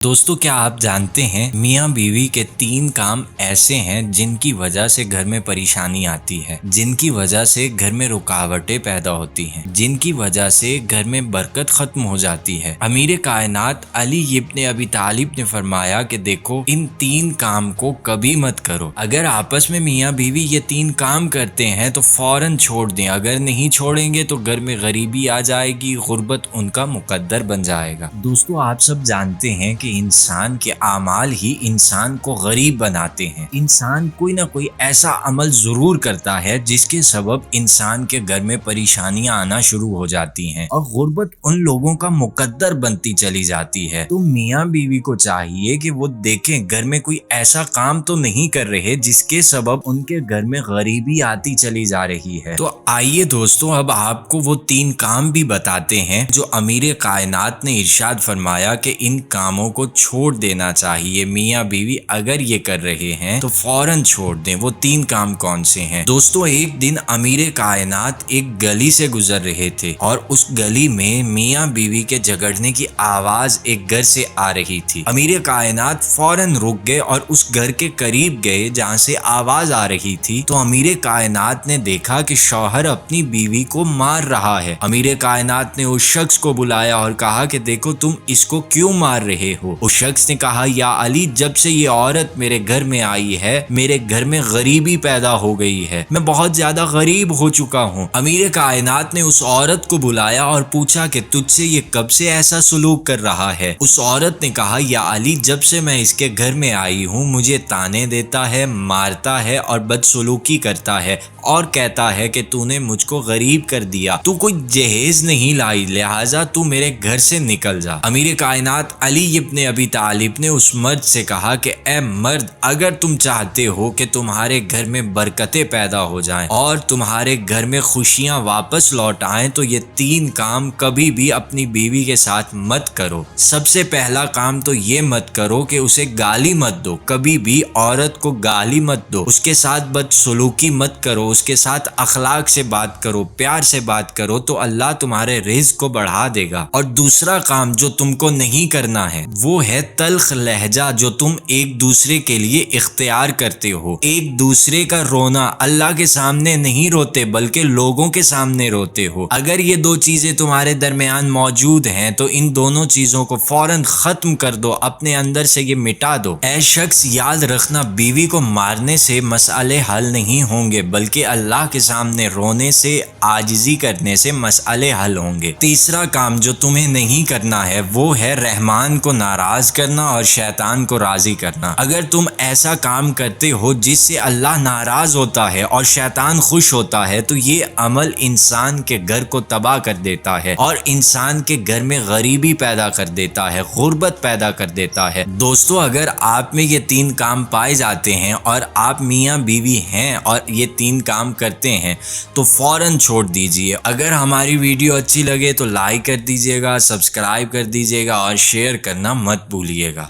दोस्तों, क्या आप जानते हैं मियाँ बीवी के 3 काम ऐसे हैं जिनकी वजह से घर में परेशानी आती है, जिनकी वजह से घर में रुकावटें पैदा होती हैं, जिनकी वजह से घर में बरकत खत्म हो जाती है। अमीर कायनात अली इब्न अबी तालिब ने फरमाया कि देखो, इन 3 काम को कभी मत करो। अगर आपस में मियाँ बीवी ये 3 काम करते हैं तो फौरन छोड़ दें। अगर नहीं छोड़ेंगे तो घर में गरीबी आ जाएगी, गुर्बत उनका मुकद्दर बन जाएगा। दोस्तों, आप सब जानते हैं कि इंसान के आमाल ही इंसान को गरीब बनाते हैं। इंसान कोई ना कोई ऐसा अमल जरूर करता है जिसके सबब इंसान के घर में परेशानियां आना शुरू हो जाती हैं और गुर्बत उन लोगों का मुकद्दर बनती चली जाती है। तो मियाँ बीवी को चाहिए कि वो देखें घर में कोई ऐसा काम तो नहीं कर रहे जिसके सबब उनके घर में गरीबी आती चली जा रही है। तो आइए दोस्तों, अब आपको वो 3 काम भी बताते हैं जो अमीर कायनात ने इरशाद फरमाया कि इन कामों को छोड़ देना चाहिए। मियाँ बीवी अगर ये कर रहे हैं तो फौरन छोड़ दें। वो 3 काम कौन से हैं? दोस्तों, एक दिन अमीर कायनात एक गली से गुजर रहे थे और उस गली में मियाँ बीवी के झगड़ने की आवाज एक घर से आ रही थी। अमीर कायनात फौरन रुक गए और उस घर के करीब गए जहाँ से आवाज आ रही थी। तो अमीर कायनात ने देखा कि शौहर अपनी बीवी को मार रहा है। अमीर कायनात ने उस शख्स को बुलाया और कहा कि देखो, तुम इसको क्यों मार रहे हो? उस शख्स ने कहा, या अली, जब से ये औरत मेरे घर में आई है मेरे घर में गरीबी पैदा हो गई है, मैं बहुत ज्यादा गरीब हो चुका हूँ। अमीर कायनात ने उस औरत को बुलाया और पूछा कि तुझसे ये कब से ऐसा सलूक कर रहा है? उस औरत ने कहा, या अली, जब से मैं इसके घर में आई हूँ मुझे ताने देता है, मारता है और बदसलूकी करता है और कहता है कि तूने मुझको गरीब कर दिया, तू कोई जहेज नहीं लाई, लिहाजा तू मेरे घर से निकल जा। अमीर कायनात अली इब्न अबी तालिब ने उस मर्द से कहा कि ए मर्द, अगर तुम चाहते हो कि तुम्हारे घर में बरकतें पैदा हो जाएं और तुम्हारे घर में खुशियां वापस लौट आएं तो ये 3 काम कभी भी अपनी बीवी के साथ मत करो। सबसे पहला काम तो ये मत करो कि उसे गाली मत दो। कभी भी औरत को गाली मत दो, उसके साथ बदसलूकी मत करो, उसके साथ अखलाक से बात करो, प्यार से बात करो, तो अल्लाह तुम्हारे रिज़्क को बढ़ा देगा। और दूसरा काम जो तुमको नहीं करना है वो है तल्ख लहजा जो तुम एक दूसरे के लिए इख्तियार करते हो। एक दूसरे का रोना, अल्लाह के सामने नहीं रोते बल्कि लोगों के सामने रोते हो। अगर ये 2 चीजें तुम्हारे दरमियान मौजूद हैं तो इन दोनों चीजों को फौरन खत्म कर दो, अपने अंदर से ये मिटा दो। ऐ शख्स, याद रखना, बीवी को मारने से मसले हल नहीं होंगे बल्कि अल्लाह के सामने रोने से, आजिजी करने से मसले हल होंगे। तीसरा काम जो तुम्हें नहीं करना है वो है रहमान को नाराज करना और शैतान को राजी करना। अगर तुम ऐसा काम करते हो जिससे अल्लाह नाराज होता है और शैतान खुश होता है तो ये अमल इंसान के घर को तबाह कर देता है और इंसान के घर में गरीबी पैदा कर देता है, गुर्बत पैदा कर देता है। दोस्तों, अगर आप में ये 3 काम पाए जाते हैं और आप मियाँ बीवी हैं और ये 3 काम करते हैं तो फौरन छोड़ दीजिए। अगर हमारी वीडियो अच्छी लगे तो लाइक कर दीजिएगा, सब्सक्राइब कर दीजिएगा और शेयर करना मत भूलिएगा।